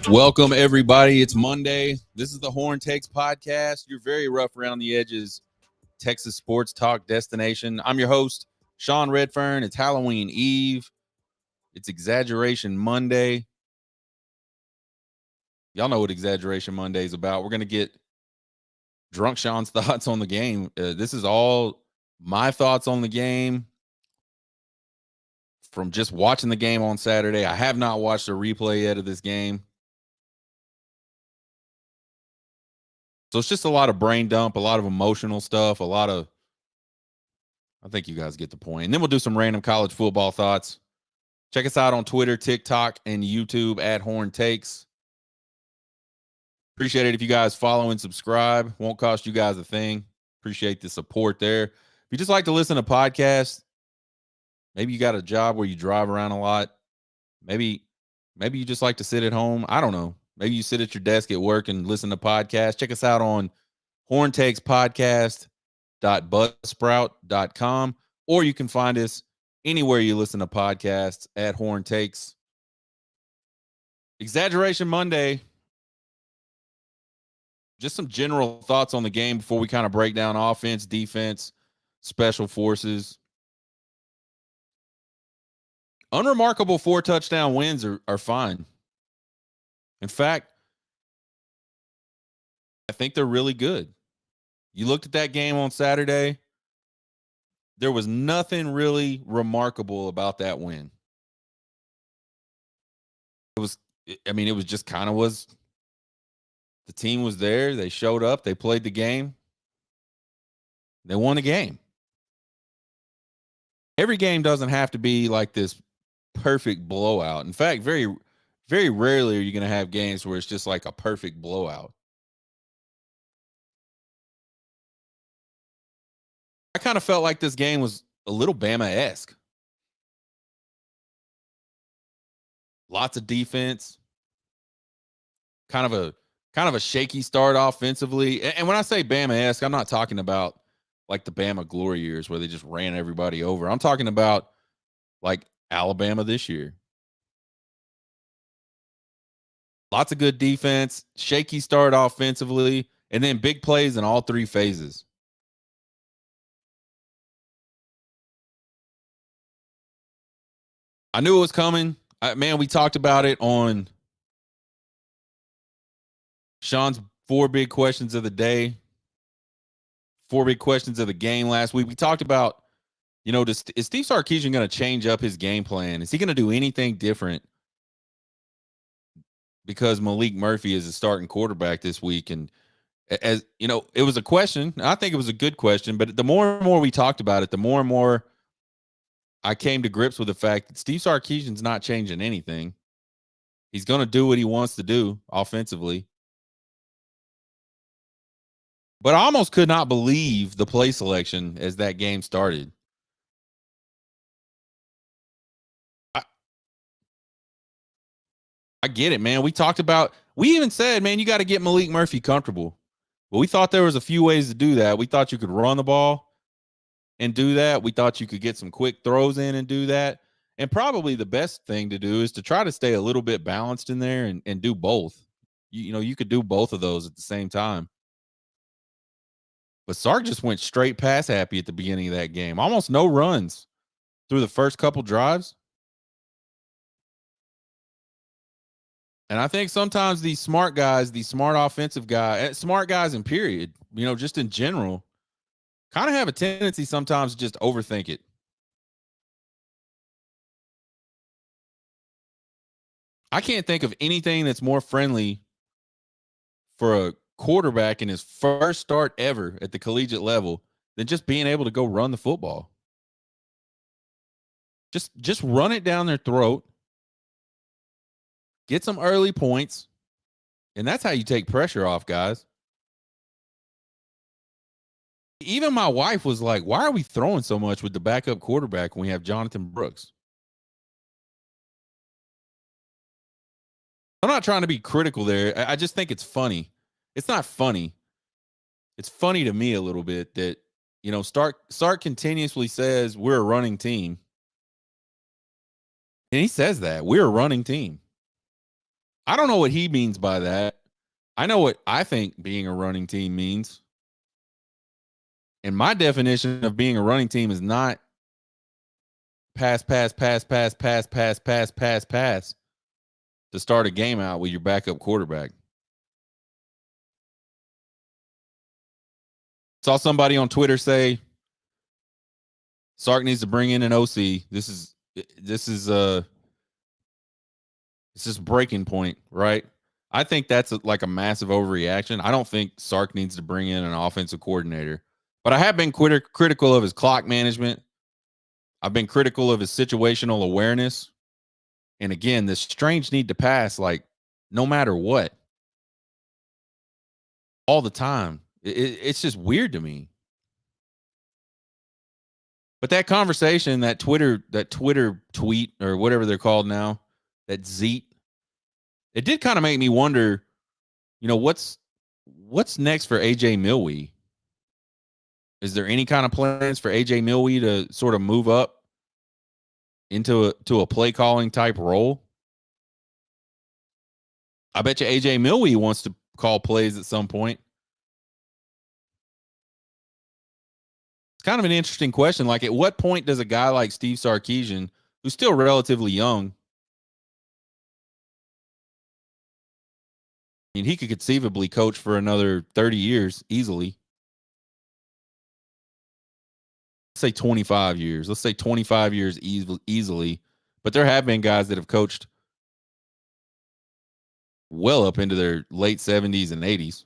Welcome, everybody. It's Monday. This is the Horn Takes podcast, your very rough around the edges Texas sports talk destination. I'm your host, Sean Redfern. It's Halloween Eve. It's Exaggeration Monday. Y'all know what Exaggeration Monday is about. We're going to get Drunk Sean's thoughts on the game. This is all my thoughts on the game from just watching the game on Saturday. I have not watched a replay yet of this game. So it's just a lot of brain dump, a lot of emotional stuff, I think you guys get the point. And then we'll do some random college football thoughts. Check us out on Twitter, TikTok, and YouTube at Horn Takes. Appreciate it if you guys follow and subscribe. Won't cost you guys a thing. Appreciate the support there. If you just like to listen to podcasts, maybe you got a job where you drive around a lot. Maybe you just like to sit at home. I don't know. Maybe you sit at your desk at work and listen to podcasts. Check us out on horntakespodcast.buzzsprout.com, or you can find us anywhere you listen to podcasts at Horn Takes. Exaggeration Monday. Just some general thoughts on the game before we kind of break down offense, defense, special forces. Unremarkable 4-touchdown wins are fine. In fact, I think they're really good. You looked at that game on Saturday, there was nothing really remarkable about that win. It was just kind of was. The team was there. They showed up. They played the game. They won the game. Every game doesn't have to be like this perfect blowout. In fact, very, very rarely are you going to have games where it's just like a perfect blowout. I kind of felt like this game was a little Bama-esque. Lots of defense. Kind of a shaky start offensively. And when I say Bama-esque, I'm not talking about like the Bama glory years where they just ran everybody over. I'm talking about like Alabama this year. Lots of good defense, shaky start offensively, and then big plays in all three phases. I knew it was coming. We talked about it on Sean's 4 big questions of the day, 4 big questions of the game last week. We talked about, is Steve Sarkisian going to change up his game plan? Is he going to do anything different? Because Malik Murphy is a starting quarterback this week. And as you know, it was a question. I think it was a good question, but the more and more we talked about it, the more and more I came to grips with the fact that Steve Sarkisian's not changing anything. He's going to do what he wants to do offensively. But I almost could not believe the play selection as that game started. I get it, man. We even said, man, you got to get Malik Murphy comfortable. But we thought there was a few ways to do that. We thought you could run the ball and do that. We thought you could get some quick throws in and do that. And probably the best thing to do is to try to stay a little bit balanced in there and do both. You could do both of those at the same time. But Sark just went straight pass happy at the beginning of that game. Almost no runs through the first couple drives. And I think sometimes these smart guys, these smart offensive guys, smart guys in period, just in general, kind of have a tendency sometimes to just overthink it. I can't think of anything that's more friendly for a quarterback in his first start ever at the collegiate level than just being able to go run the football. Just run it down their throat, get some early points, and that's how you take pressure off, guys. Even my wife was like, why are we throwing so much with the backup quarterback when we have Jonathan Brooks? I'm not trying to be critical there. I just think it's funny. It's not funny. It's funny to me a little bit that, Stark continuously says we're a running team. And he says that we're a running team. I don't know what he means by that. I know what I think being a running team means. And my definition of being a running team is not pass, pass, pass, pass, pass, pass, pass, pass, pass to start a game out with your backup quarterback. Saw somebody on Twitter say Sark needs to bring in an OC. This is breaking point, right? I think that's like a massive overreaction. I don't think Sark needs to bring in an offensive coordinator, but I have been critical of his clock management. I've been critical of his situational awareness. And again, this strange need to pass, like no matter what, all the time. It's just weird to me. But that conversation, that Twitter tweet or whatever they're called now, that Zeet, it did kind of make me wonder, what's next for AJ Milwee? Is there any kind of plans for AJ Milwee to sort of move up into a play calling type role? I bet you AJ Milwee wants to call plays at some point. It's kind of an interesting question. Like, at what point does a guy like Steve Sarkisian, who's still relatively young, I mean, he could conceivably coach for another 30 years easily. Let's say 25 years. Let's say 25 years easily. But there have been guys that have coached well up into their late 70s and 80s.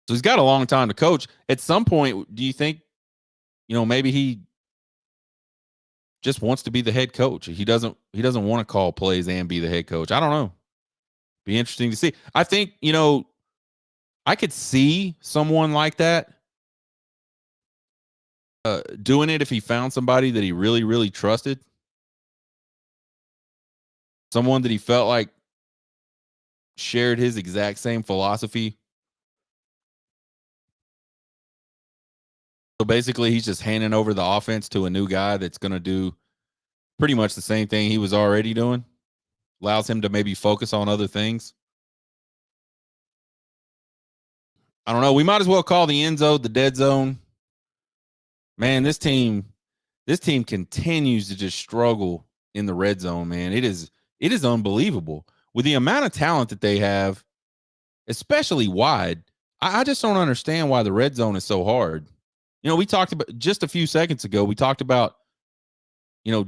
So he's got a long time to coach. At some point, do you think, maybe he just wants to be the head coach? He doesn't want to call plays and be the head coach. I don't know. Be interesting to see. I think, I could see someone like that doing it if he found somebody that he really, really trusted. Someone that he felt like shared his exact same philosophy. So basically, he's just handing over the offense to a new guy that's going to do pretty much the same thing he was already doing. Allows him to maybe focus on other things. I don't know. We might as well call the end zone the dead zone. Man, this team continues to just struggle in the red zone, man. It is unbelievable. With the amount of talent that they have, especially wide, I just don't understand why the red zone is so hard. We talked about just a few seconds ago, we talked about,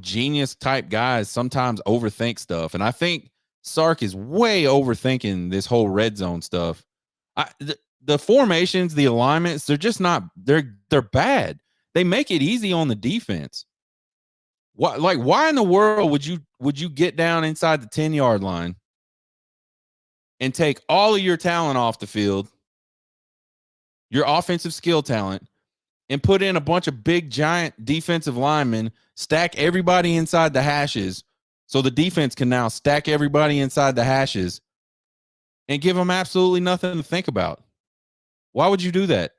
genius type guys sometimes overthink stuff. And I think Sark is way overthinking this whole red zone stuff. The formations, the alignments, they're just not, they're bad. They make it easy on the defense. Why in the world would you get down inside the 10-yard line and take all of your talent off the field, your offensive skill talent, and put in a bunch of big, giant defensive linemen, stack everybody inside the hashes so the defense can now stack everybody inside the hashes and give them absolutely nothing to think about? Why would you do that?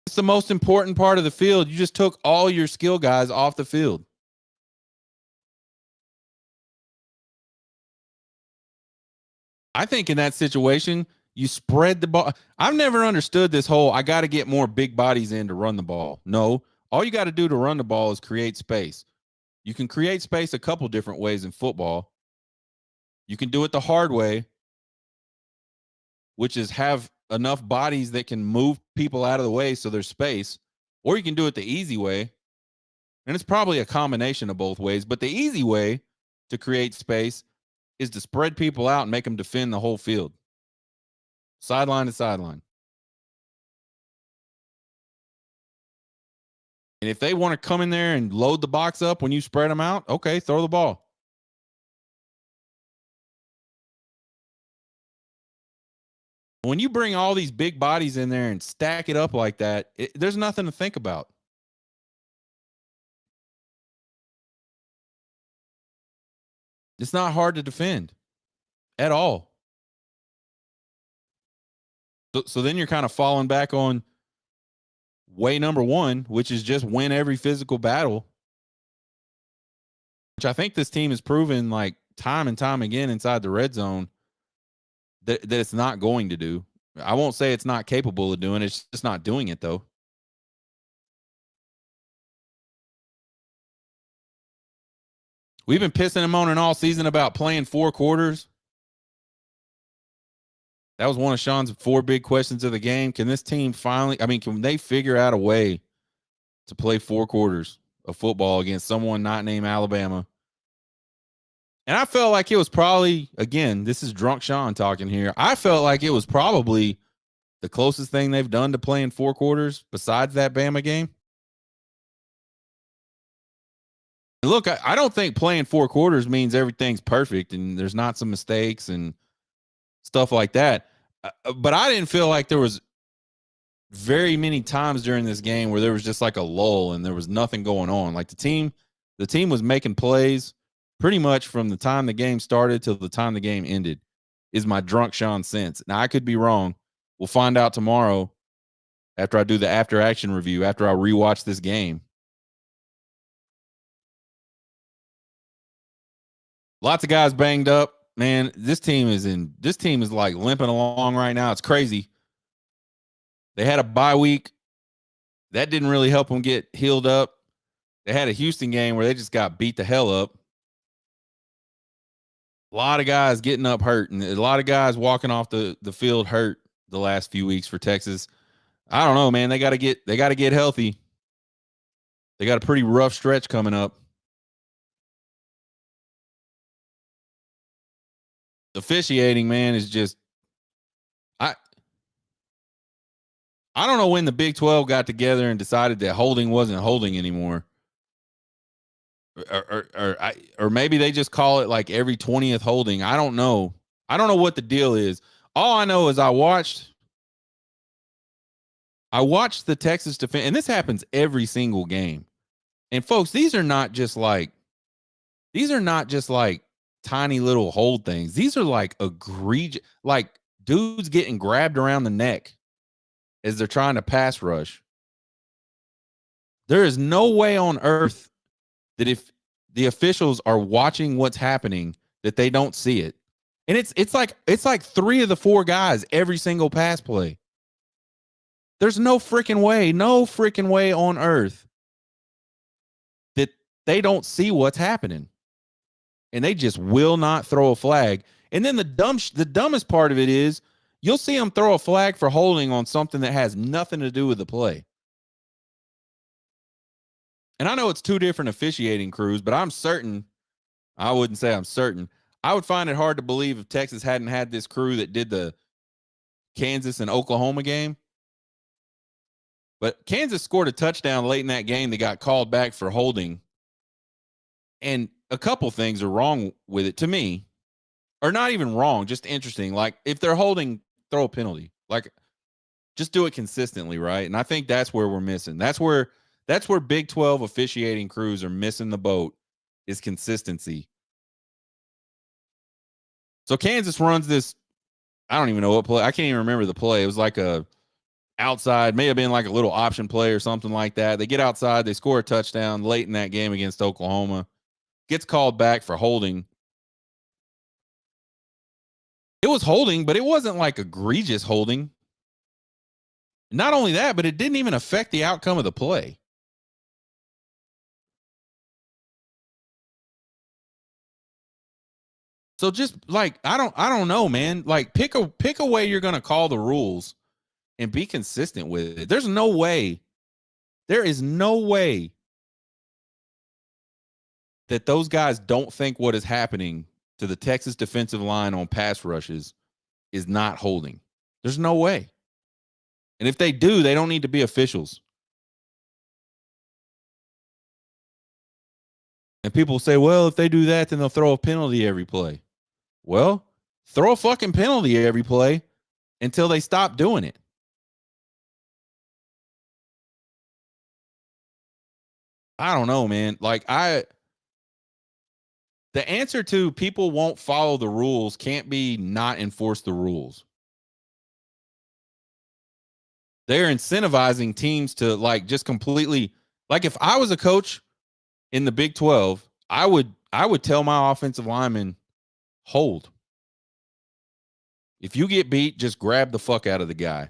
It's the most important part of the field. You just took all your skill guys off the field. I think in that situation, you spread the ball. I've never understood this whole, I got to get more big bodies in to run the ball. No, all you got to do to run the ball is create space. You can create space a couple different ways in football. You can do it the hard way, which is have enough bodies that can move people out of the way so there's space, or you can do it the easy way. And it's probably a combination of both ways, but the easy way to create space is to spread people out and make them defend the whole field, sideline to sideline. And if they want to come in there and load the box up when you spread them out, okay, throw the ball. When you bring all these big bodies in there and stack it up like that, there's nothing to think about. It's not hard to defend at all. So then you're kind of falling back on way number one, which is just win every physical battle, which I think this team has proven like time and time again inside the red zone that it's not going to do. I won't say it's not capable of doing it. It's just not doing it, though. We've been pissing him on and all season about playing 4 quarters. That was one of Sean's 4 big questions of the game. Can this team finally, can they figure out a way to play 4 quarters of football against someone not named Alabama? And I felt like it was probably, again, this is drunk Sean talking here. I felt like it was probably the closest thing they've done to playing 4 quarters besides that Bama game. Look, I don't think playing 4 quarters means everything's perfect and there's not some mistakes and stuff like that. But I didn't feel like there was very many times during this game where there was just like a lull and there was nothing going on. Like the team was making plays pretty much from the time the game started till the time the game ended, is my drunk Sean sense. Now I could be wrong. We'll find out tomorrow after I do the after action review, after I rewatch this game. Lots of guys banged up. Man, this team is like limping along right now. It's crazy. They had a bye week. That didn't really help them get healed up. They had a Houston game where they just got beat the hell up. A lot of guys getting up hurt, and a lot of guys walking off the field hurt the last few weeks for Texas. I don't know, man. They got to get healthy. They got a pretty rough stretch coming up. Officiating, man, is just I don't know when the Big 12 got together and decided that holding wasn't holding anymore. Or maybe they just call it like every 20th holding. I don't know. I don't know what the deal is. All I know is I watched the Texas defense, and this happens every single game. And folks, these are not just like tiny little hold things. These are like egregious, like dudes getting grabbed around the neck as they're trying to pass rush. There is no way on earth that if the officials are watching what's happening, that they don't see it. And it's like 3 of the 4 guys every single pass play. There's no freaking way on earth that they don't see what's happening. And they just will not throw a flag. And then the dumbest part of it is you'll see them throw a flag for holding on something that has nothing to do with the play. And I know it's 2 different officiating crews, but I'm certain, I wouldn't say I'm certain, I would find it hard to believe if Texas hadn't had this crew that did the Kansas and Oklahoma game. But Kansas scored a touchdown late in that game that got called back for holding. And a couple things are wrong with it to me. Or not even wrong, just interesting. Like if they're holding, throw a penalty. Like just do it consistently, right? And I think that's where we're missing. That's where Big 12 officiating crews are missing the boat, is consistency. So Kansas runs this, I don't even know what play. I can't even remember the play. It was like a outside, may have been like a little option play or something like that. They get outside, they score a touchdown late in that game against Oklahoma. Gets called back for holding. It was holding, but it wasn't like egregious holding. Not only that, but it didn't even affect the outcome of the play. So just like I don't know, man. Like pick a way you're going to call the rules and be consistent with it. There is no way that those guys don't think what is happening to the Texas defensive line on pass rushes is not holding. There's no way. And if they do, they don't need to be officials. And people say, well, if they do that, then they'll throw a penalty every play. Well, throw a fucking penalty every play until they stop doing it. I don't know, man. Like The answer to people won't follow the rules can't be not enforce the rules. They're incentivizing teams to like just completely, like if I was a coach in the Big 12, I would tell my offensive linemen, hold. If you get beat, just grab the fuck out of the guy.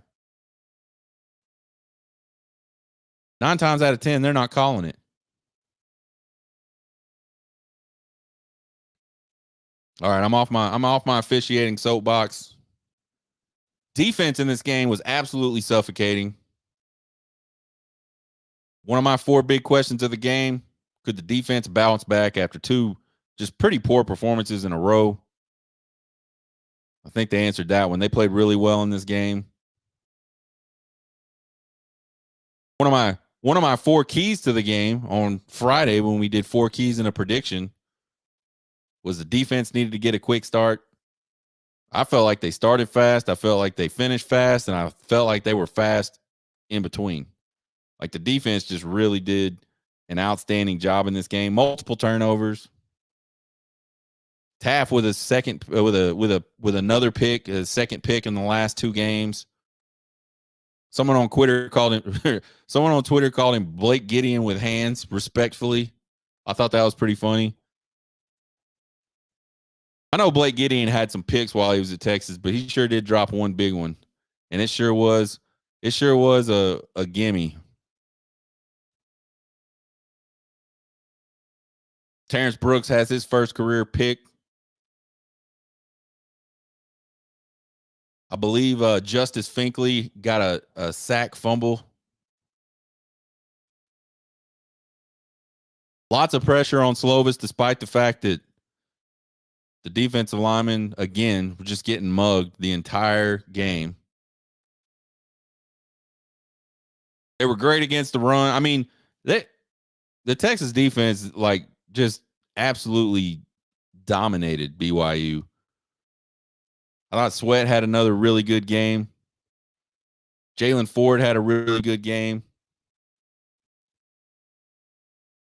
9 times out of 10, they're not calling it. All right, I'm off my officiating soapbox. Defense in this game was absolutely suffocating. One of my 4 big questions of the game, could the defense bounce back after 2 just pretty poor performances in a row? I think they answered that one. They played really well in this game. One of my 4 keys to the game on Friday when we did 4 keys in a prediction was the defense needed to get a quick start. I felt like they started fast. I felt like they finished fast, and I felt like they were fast in between. Like the defense just really did an outstanding job in this game. Multiple turnovers. Taft with a second with another pick, a second pick in the last 2 games. Someone on Twitter called him Blake Gideon with hands, respectfully. I thought that was pretty funny. I know Blake Gideon had some picks while he was at Texas, but he sure did drop one big one. And it sure was a gimme. Terrence Brooks has his first career pick. I believe Justice Finkley got a sack fumble. Lots of pressure on Slovis, despite the fact that the defensive linemen, again, were just getting mugged the entire game. They were great against the run. I mean, the Texas defense, like, just absolutely dominated BYU. I thought Sweat had another really good game. Jalen Ford had a really good game.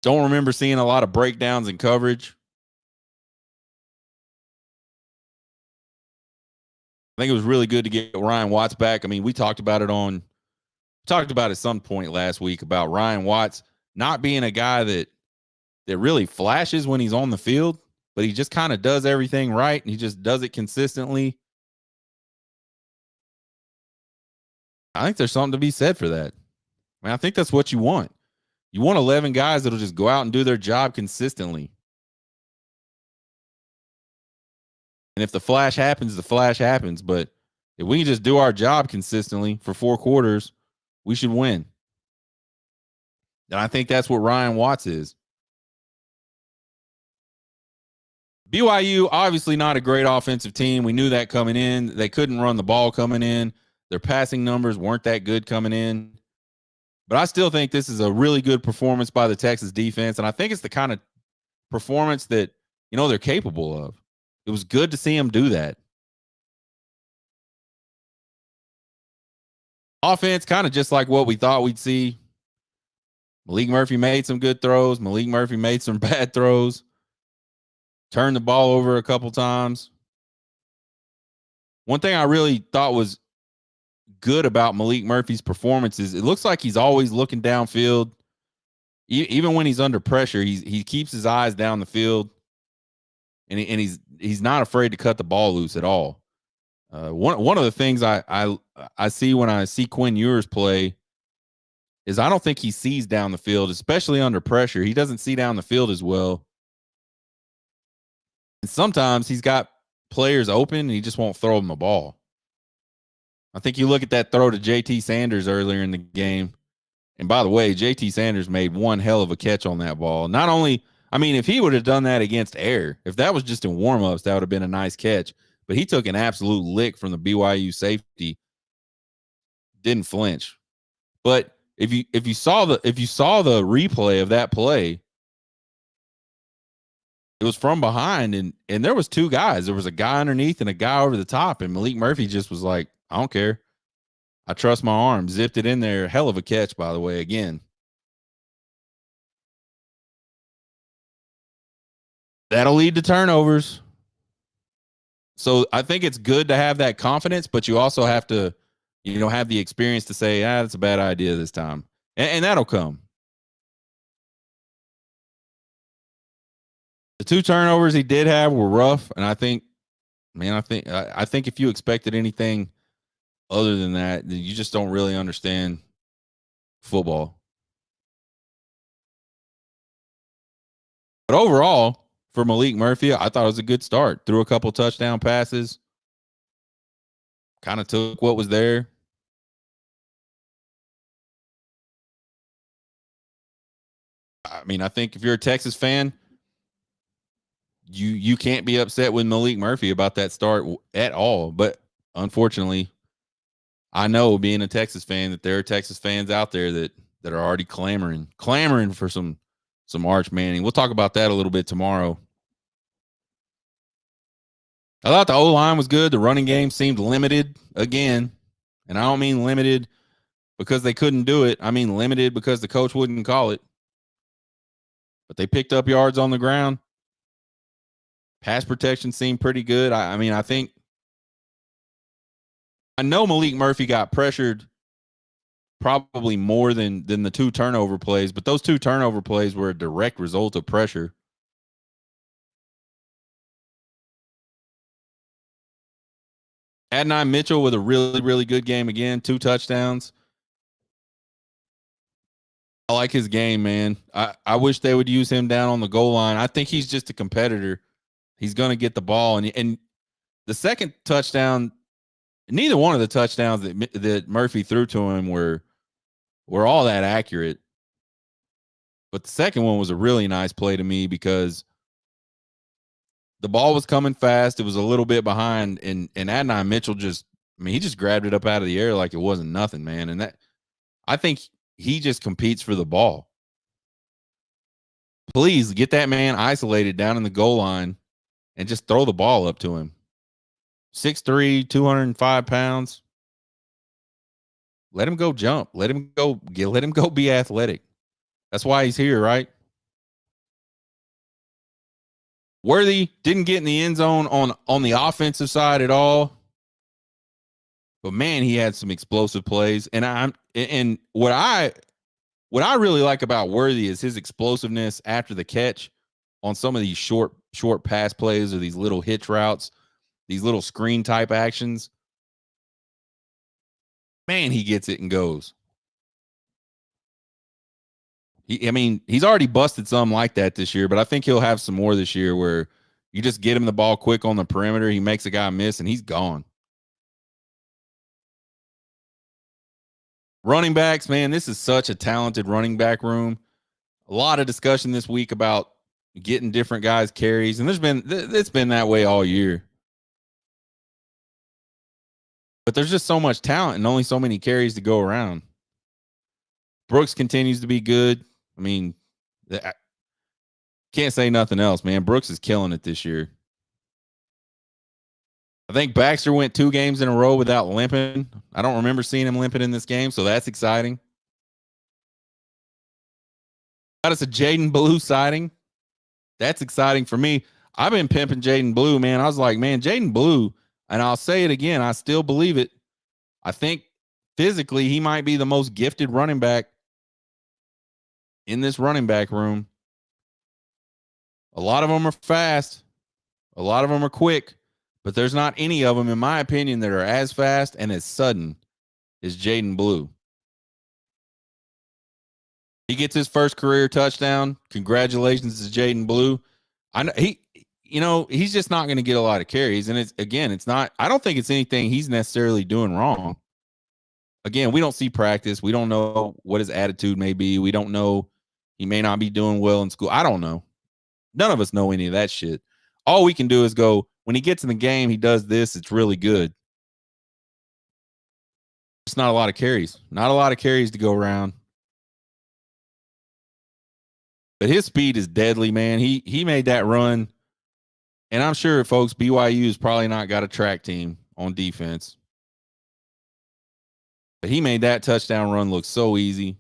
Don't remember seeing a lot of breakdowns in coverage. I think it was really good to get Ryan Watts back. I mean, we talked about at some point last week about Ryan Watts not being a guy that really flashes when he's on the field, but he just kind of does everything right, and he just does it consistently. I think there's something to be said for that. I mean, I think that's what you want. You want 11 guys that'll just go out and do their job consistently. And if the flash happens, the flash happens. But if we can just do our job consistently for 4 quarters, we should win. And I think that's what Ryan Watts is. BYU, obviously not a great offensive team. We knew that coming in. They couldn't run the ball coming in. Their passing numbers weren't that good coming in. But I still think this is a really good performance by the Texas defense. And I think it's the kind of performance that, they're capable of. It was good to see them do that. Offense, kind of just like what we thought we'd see. Malik Murphy made some good throws. Malik Murphy made some bad throws. Turned the ball over a couple times. One thing I really thought was good about Malik Murphy's performance is it looks like he's always looking downfield. Even when he's under pressure, he keeps his eyes down the field, and he's not afraid to cut the ball loose at all. One of the things I see when I see Quinn Ewers play is I don't think he sees down the field, especially under pressure. He doesn't see down the field as well. And sometimes he's got players open and he just won't throw them the ball. I think you look at that throw to JT Sanders earlier in the game. And by the way, JT Sanders made one hell of a catch on that ball. Not only, I mean, if he would have done that against air, if that was just in warmups, that would have been a nice catch. But he took an absolute lick from the BYU safety. Didn't flinch. But if you saw the replay of that play, it was from behind, and there was 2 guys. There was a guy underneath and a guy over the top, and Malik Murphy just was like, I don't care. I trust my arm. Zipped it in there. Hell of a catch, by the way, again. That'll lead to turnovers. So I think it's good to have that confidence, but you also have to, have the experience to say, that's a bad idea this time. And that'll come. The 2 turnovers he did have were rough. And I think, man, I think if you expected anything other than that, you just don't really understand football. But overall, for Malik Murphy, I thought it was a good start. Threw a couple touchdown passes, kind of took what was there. I mean, I think if you're a Texas fan, you can't be upset with Malik Murphy about that start at all. But unfortunately, I know being a Texas fan that there are Texas fans out there that are already clamoring for some Arch Manning. We'll talk about that a little bit tomorrow. I thought the O-line was good. The running game seemed limited again. And I don't mean limited because they couldn't do it. I mean limited because the coach wouldn't call it. But they picked up yards on the ground. Pass protection seemed pretty good. I mean, I know Malik Murphy got pressured probably more than the 2 turnover plays, but those 2 turnover plays were a direct result of pressure. Adonai Mitchell with a really, really good game again, 2 touchdowns. I like his game, man. I wish they would use him down on the goal line. I think he's just a competitor. He's going to get the ball. And the second touchdown, neither one of the touchdowns that Murphy threw to him were all that accurate. But the second one was a really nice play to me because the ball was coming fast. It was a little bit behind, and Adonai Mitchell he just grabbed it up out of the air like it wasn't nothing, man. And I think he just competes for the ball. Please get that man isolated down in the goal line and just throw the ball up to him. 6'3", 205 pounds. Let him go jump. Let him go be athletic. That's why he's here, right? Worthy didn't get in the end zone on the offensive side at all. But man, he had some explosive plays. And what I really like about Worthy is his explosiveness after the catch on some of these short pass plays or these little hitch routes, these little screen type actions. Man, he gets it and goes. He's already busted some like that this year, but I think he'll have some more this year where you just get him the ball quick on the perimeter. He makes a guy miss and he's gone. Running backs, man, this is such a talented running back room. A lot of discussion this week about getting different guys carries, and it's been that way all year. But there's just so much talent and only so many carries to go around. Brooks continues to be good. I mean, I can't say nothing else, man. Brooks is killing it this year. I think Baxter went 2 games in a row without limping. I don't remember seeing him limping in this game, so that's exciting. Got us a Jaden Blue sighting. That's exciting for me. I've been pimping Jaden Blue, man. I was like, man, Jaden Blue, and I'll say it again, I still believe it. I think physically he might be the most gifted running back in this running back room. A lot of them are fast. A lot of them are quick, but there's not any of them, in my opinion, that are as fast and as sudden as Jaden Blue. He gets his first career touchdown. Congratulations to Jaden Blue. I know he's just not going to get a lot of carries. And it's not, I don't think it's anything he's necessarily doing wrong. Again, we don't see practice. We don't know what his attitude may be. We don't know. He may not be doing well in school. I don't know. None of us know any of that shit. All we can do is go, when he gets in the game, he does this. It's really good. It's not a lot of carries. Not a lot of carries to go around. But his speed is deadly, man. He made that run. And I'm sure, folks, BYU's probably not got a track team on defense. But he made that touchdown run look so easy.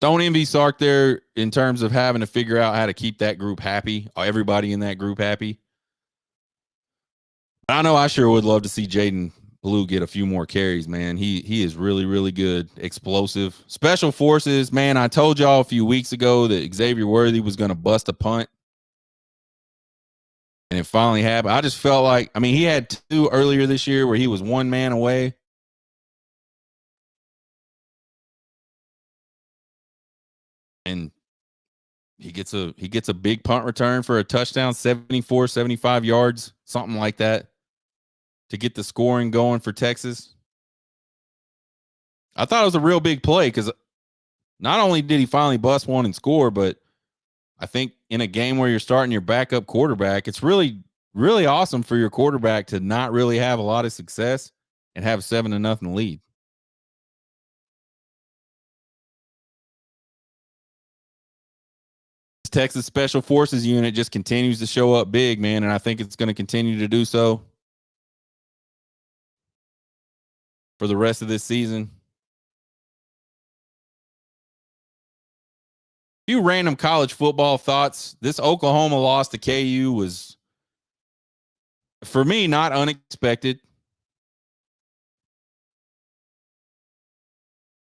Don't envy Sark there in terms of having to figure out how to keep that group happy, everybody in that group happy. I know I sure would love to see Jaden Blue get a few more carries, man. He is really, really good. Explosive. Special forces, man. I told y'all a few weeks ago that Xavier Worthy was going to bust a punt. And it finally happened. I just felt like, I mean, he had 2 earlier this year where he was 1 man away. And he gets a big punt return for a touchdown, 74, 75 yards, something like that, to get the scoring going for Texas. I thought it was a real big play because not only did he finally bust one and score, but I think in a game where you're starting your backup quarterback, it's really, really awesome for your quarterback to not really have a lot of success and have a 7-0 lead. This Texas Special Forces unit just continues to show up big, man, and I think it's going to continue to do so for the rest of this season. Few random college football thoughts. This Oklahoma loss to KU was, for me, not unexpected.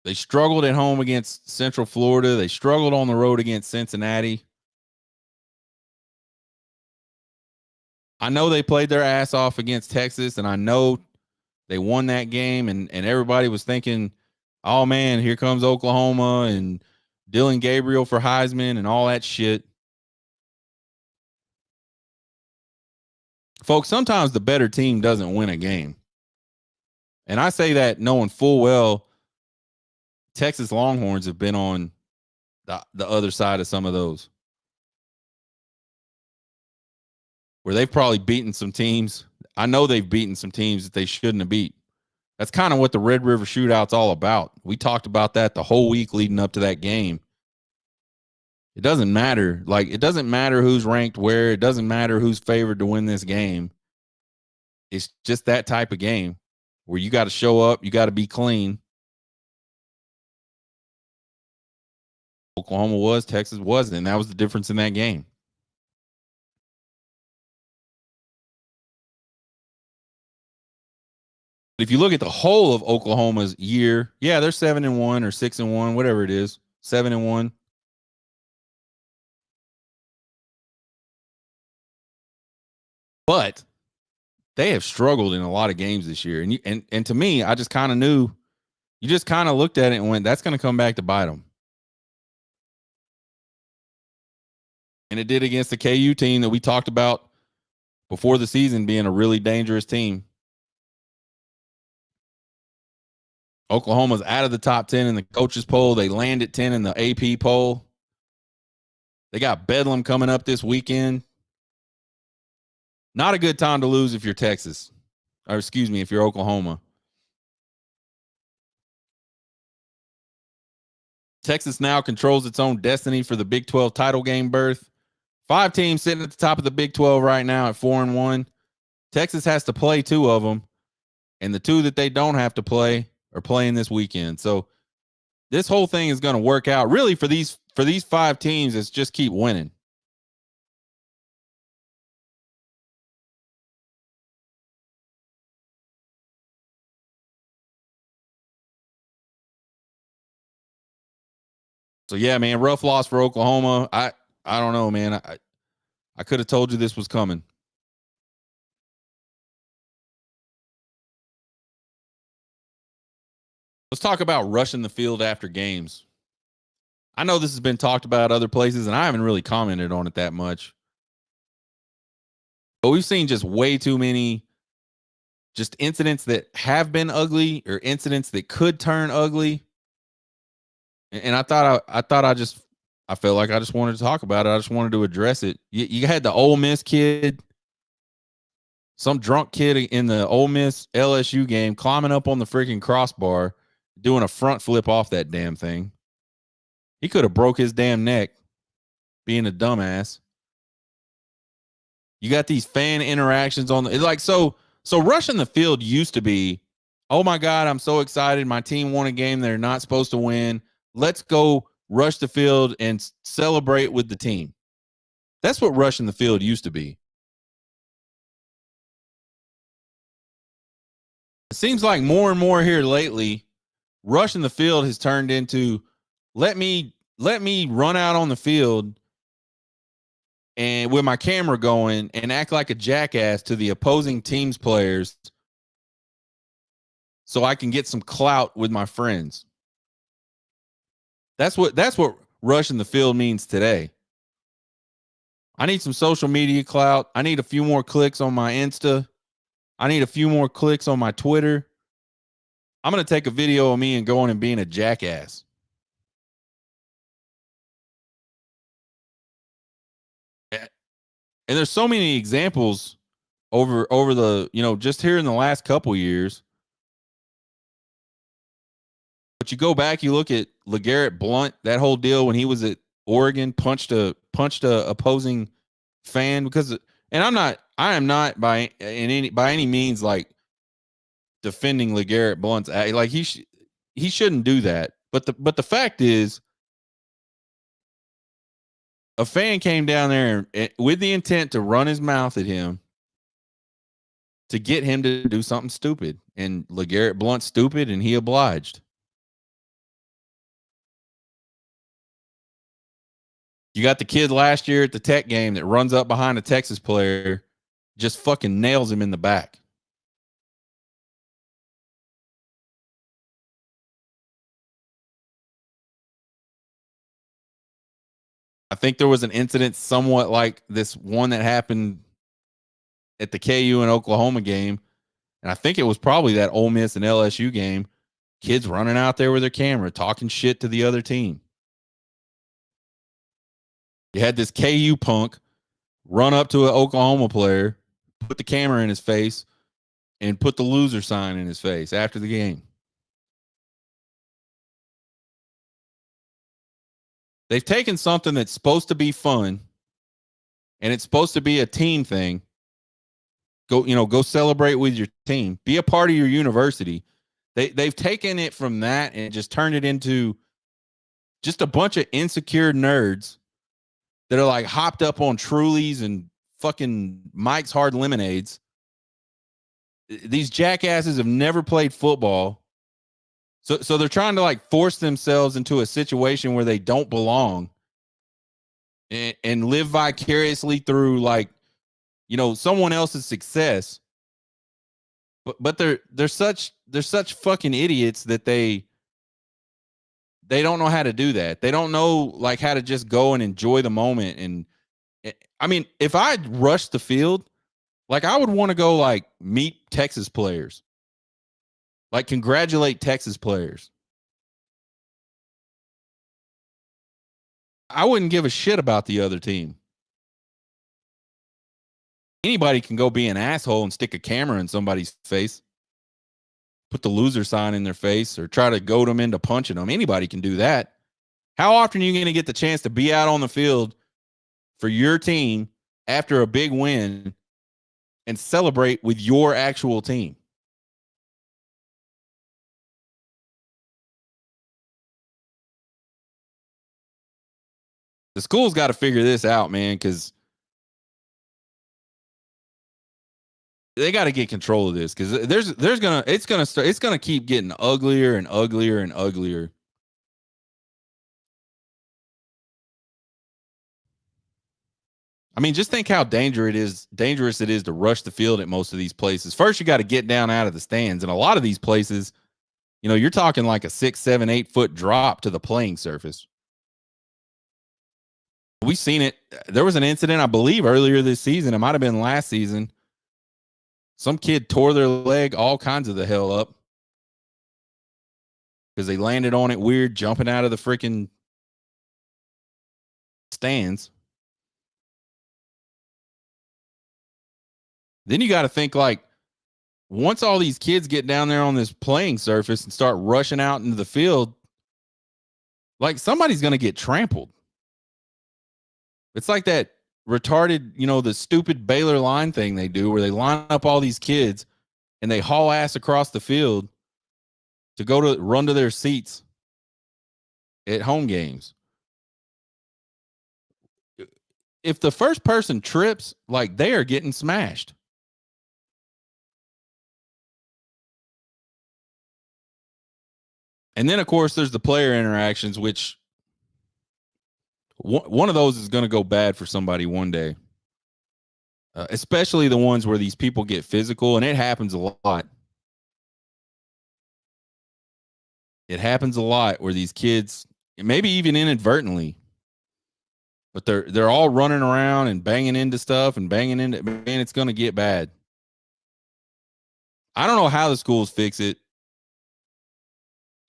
They struggled at home against Central Florida. They struggled on the road against Cincinnati. I know they played their ass off against Texas, and I know they won that game, and everybody was thinking, oh, man, here comes Oklahoma and Dylan Gabriel for Heisman and all that shit. Folks, sometimes the better team doesn't win a game. And I say that knowing full well Texas Longhorns have been on the other side of some of those, where they've probably beaten some teams. I know they've beaten some teams that they shouldn't have beat. That's kind of what the Red River Shootout's all about. We talked about that the whole week leading up to that game. It doesn't matter. Like, it doesn't matter who's ranked where. It doesn't matter who's favored to win this game. It's just that type of game where you got to show up. You got to be clean. Oklahoma was, Texas wasn't, and that was the difference in that game. If you look at the whole of Oklahoma's year, yeah, they're 7-1 or 6-1, whatever it is, 7-1. But they have struggled in a lot of games this year, and to me, I just kind of knew. You just kind of looked at it and went, "That's going to come back to bite them." And it did against the KU team that we talked about before the season being a really dangerous team. Oklahoma's out of the top 10 in the coaches poll. They land at 10 in the AP poll. They got Bedlam coming up this weekend. Not a good time to lose if you're Texas. Or excuse me, if you're Oklahoma. Texas now controls its own destiny for the Big 12 title game berth. 5 teams sitting at the top of the Big 12 right now at 4-1. Texas has to play 2 of them, and the 2 that they don't have to play are playing this weekend. So this whole thing is going to work out. Really, for these 5 teams, it's just keep winning. So yeah, man, rough loss for Oklahoma. I don't know, man. I could have told you this was coming. Let's talk about rushing the field after games. I know this has been talked about other places, and I haven't really commented on it that much. But we've seen just way too many just incidents that have been ugly or incidents that could turn ugly. And I felt like I just wanted to talk about it. I just wanted to address it. You had the Ole Miss kid, some drunk kid in the Ole Miss LSU game climbing up on the freaking crossbar, doing a front flip off that damn thing. He could have broke his damn neck being a dumbass. You got these fan interactions on the, like, so rushing the field used to be, oh my God, I'm so excited. My team won a game they're not supposed to win. Let's go rush the field and celebrate with the team. That's what rushing the field used to be. It seems like more and more here lately, rushing the field has turned into let me run out on the field and with my camera going and act like a jackass to the opposing team's players so I can get some clout with my friends. That's what rushing the field means today. I need some social media clout. I need a few more clicks on my Insta. I need a few more clicks on my Twitter. I'm going to take a video of me and going and being a jackass. And there's so many examples over the, just here in the last couple years. But you go back, you look at LeGarrette Blount, that whole deal when he was at Oregon, punched a opposing fan because, and I am not by any means like defending LeGarrette Blount's like he shouldn't do that. But the fact is, a fan came down there with the intent to run his mouth at him to get him to do something stupid, and LeGarrette Blount's stupid, and he obliged. You got the kid last year at the Tech game that runs up behind a Texas player, just fucking nails him in the back. I think there was an incident somewhat like this one that happened at the KU and Oklahoma game. And I think it was probably that Ole Miss and LSU game. Kids running out there with their camera, talking shit to the other team. You had this KU punk run up to an Oklahoma player, put the camera in his face, and put the loser sign in his face after the game. They've taken something that's supposed to be fun and it's supposed to be a team thing. Go celebrate with your team. Be a part of your university. They've taken it from that and just turned it into just a bunch of insecure nerds that are like hopped up on Trulies and fucking Mike's Hard Lemonades. These jackasses have never played football. So they're trying to like force themselves into a situation where they don't belong and live vicariously through like, someone else's success. But they're such fucking idiots that they don't know how to do that. They don't know like how to just go and enjoy the moment. And I mean, if I rushed the field, like I would want to go like meet Texas players. Like congratulate Texas players. I wouldn't give a shit about the other team. Anybody can go be an asshole and stick a camera in somebody's face, put the loser sign in their face, or try to goad them into punching them. Anybody can do that. How often are you going to get the chance to be out on the field for your team after a big win and celebrate with your actual team? The school's got to figure this out, man, because they got to get control of this because it's gonna keep getting uglier and uglier and uglier. I mean, just think how dangerous it is to rush the field at most of these places. First, you got to get down out of the stands, and a lot of these places, you're talking like a 6, 7, 8 foot drop to the playing surface. We've seen it. There was an incident, I believe, earlier this season. It might have been last season. Some kid tore their leg all kinds of the hell up because they landed on it weird, jumping out of the freaking stands. Then you got to think like, once all these kids get down there on this playing surface and start rushing out into the field, like somebody's going to get trampled. It's like that retarded, the stupid Baylor line thing they do where they line up all these kids and they haul ass across the field to run to their seats. at home games. If the first person trips, like they are getting smashed. And then, of course, there's the player interactions, which one of those is going to go bad for somebody one day, especially the ones where these people get physical, and it happens a lot. It happens a lot where these kids, maybe even inadvertently, but they're all running around and banging into stuff and banging into, man, it's going to get bad. I don't know how the schools fix it.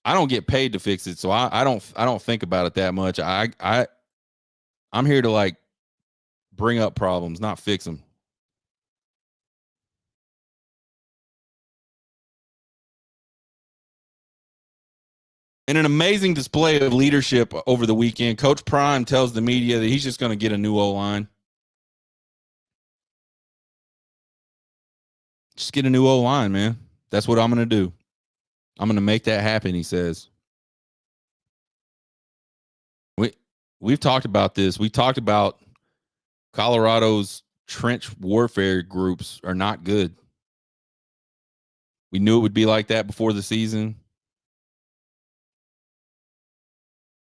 I don't get paid to fix it, so I don't think about it that much. I'm here to like bring up problems, not fix them. In an amazing display of leadership over the weekend, Coach Prime tells the media that he's just going to get a new O-line. Just get a new O-line, man. That's what I'm going to do. I'm going to make that happen, he says. We've talked about this. We talked about Colorado's trench warfare groups are not good. We knew it would be like that before the season.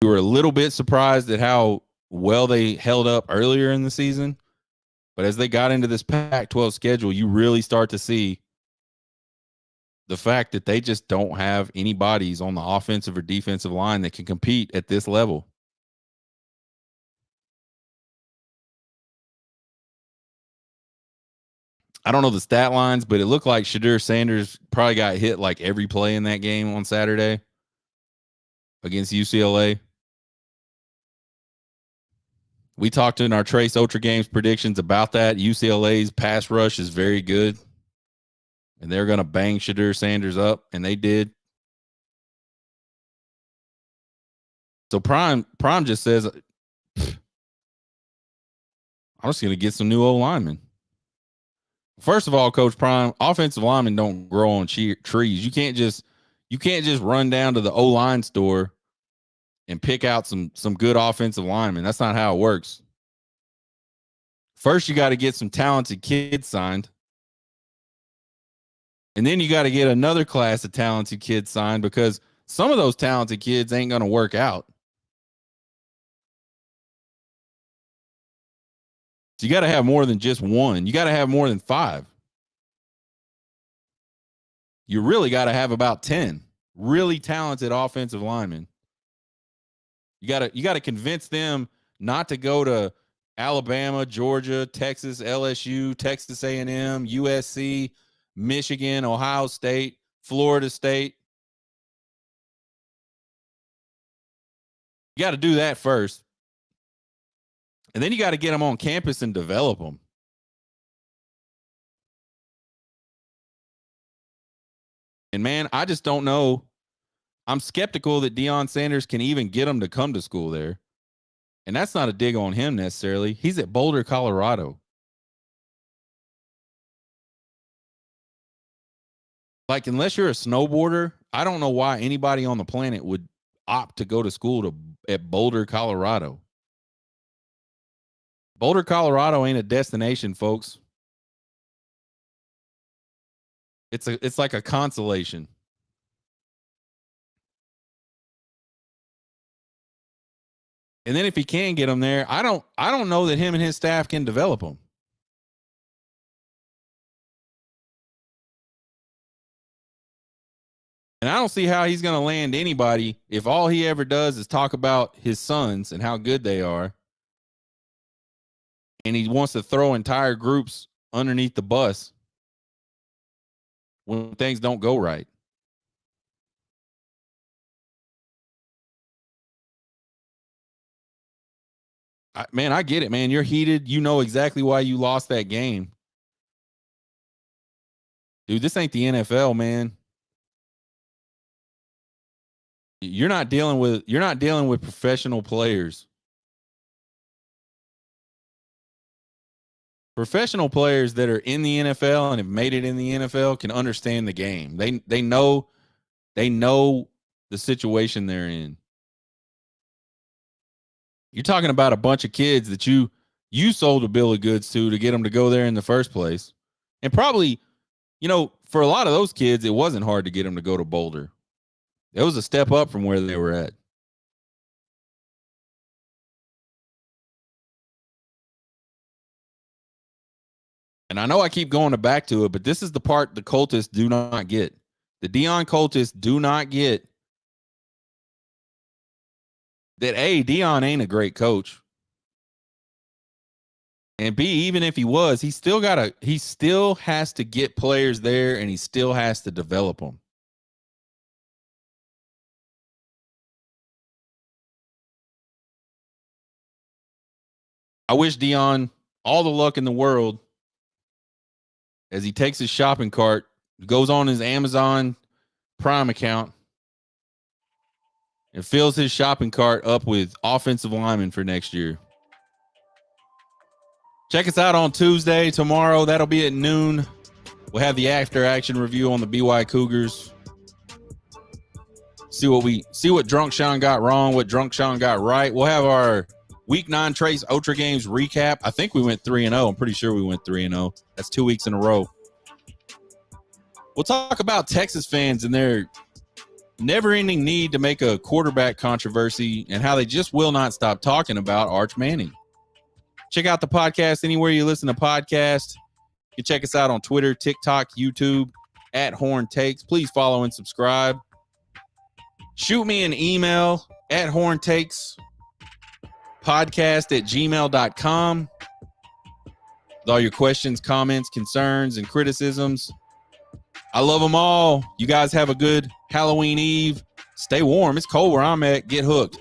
We were a little bit surprised at how well they held up earlier in the season. But as they got into this Pac-12 schedule, you really start to see the fact that they just don't have any bodies on the offensive or defensive line that can compete at this level. I don't know the stat lines, but it looked like Shadur Sanders probably got hit like every play in that game on Saturday against UCLA. We talked in our Trace Ultra Games predictions about that. UCLA's pass rush is very good, and they're going to bang Shadur Sanders up, and they did. So Prime just says, I'm just going to get some new old linemen. First of all, Coach Prime, offensive linemen don't grow on trees. You can't just run down to the O-line store and pick out some good offensive linemen. That's not how it works. First, you got to get some talented kids signed. And then you got to get another class of talented kids signed because some of those talented kids ain't going to work out. So you got to have more than just one. You got to have more than 5. You really got to have about 10 really talented offensive linemen. You got to convince them not to go to Alabama, Georgia, Texas, LSU, Texas A&M, USC, Michigan, Ohio State, Florida State. You got to do that first. And then you got to get them on campus and develop them. And man, I just don't know. I'm skeptical that Deion Sanders can even get them to come to school there. And that's not a dig on him necessarily. He's at Boulder, Colorado. Like, unless you're a snowboarder, I don't know why anybody on the planet would opt to go to school at Boulder, Colorado. Boulder, Colorado ain't a destination, folks. It's like a consolation. And then if he can get them there, I don't know that him and his staff can develop them. And I don't see how he's going to land anybody if all he ever does is talk about his sons and how good they are. And he wants to throw entire groups underneath the bus when things don't go right. Man, I get it, man. You're heated. You know exactly why you lost that game. Dude, this ain't the NFL, man. You're not dealing with professional players. Professional players that are in the NFL and have made it in the NFL can understand the game. They know the situation they're in. You're talking about a bunch of kids that you sold a bill of goods to get them to go there in the first place. And probably, for a lot of those kids, it wasn't hard to get them to go to Boulder. It was a step up from where they were at. And I know I keep going back to it, but this is the part the cultists do not get. The Deion cultists do not get that, A, Deion ain't a great coach. And B, even if he was, he still has to get players there, and he still has to develop them. I wish Deion all the luck in the world as he takes his shopping cart, goes on his Amazon Prime account, and fills his shopping cart up with offensive linemen for next year. Check us out on Tuesday, tomorrow. That'll be at noon. We'll have the after action review on the BY Cougars. See what Drunk Sean got wrong, what Drunk Sean got right. We'll have our Week 9 Trace Ultra Games recap. I think we went 3-0. I'm pretty sure we went 3-0. That's 2 weeks in a row. We'll talk about Texas fans and their never-ending need to make a quarterback controversy and how they just will not stop talking about Arch Manning. Check out the podcast anywhere you listen to podcasts. You can check us out on Twitter, TikTok, YouTube, at Horn Takes. Please follow and subscribe. Shoot me an email at horntakes.podcast@gmail.com with all your questions, comments, concerns, and criticisms. I love them all. You guys have a good Halloween Eve. Stay warm. It's cold where I'm at. Get hooked.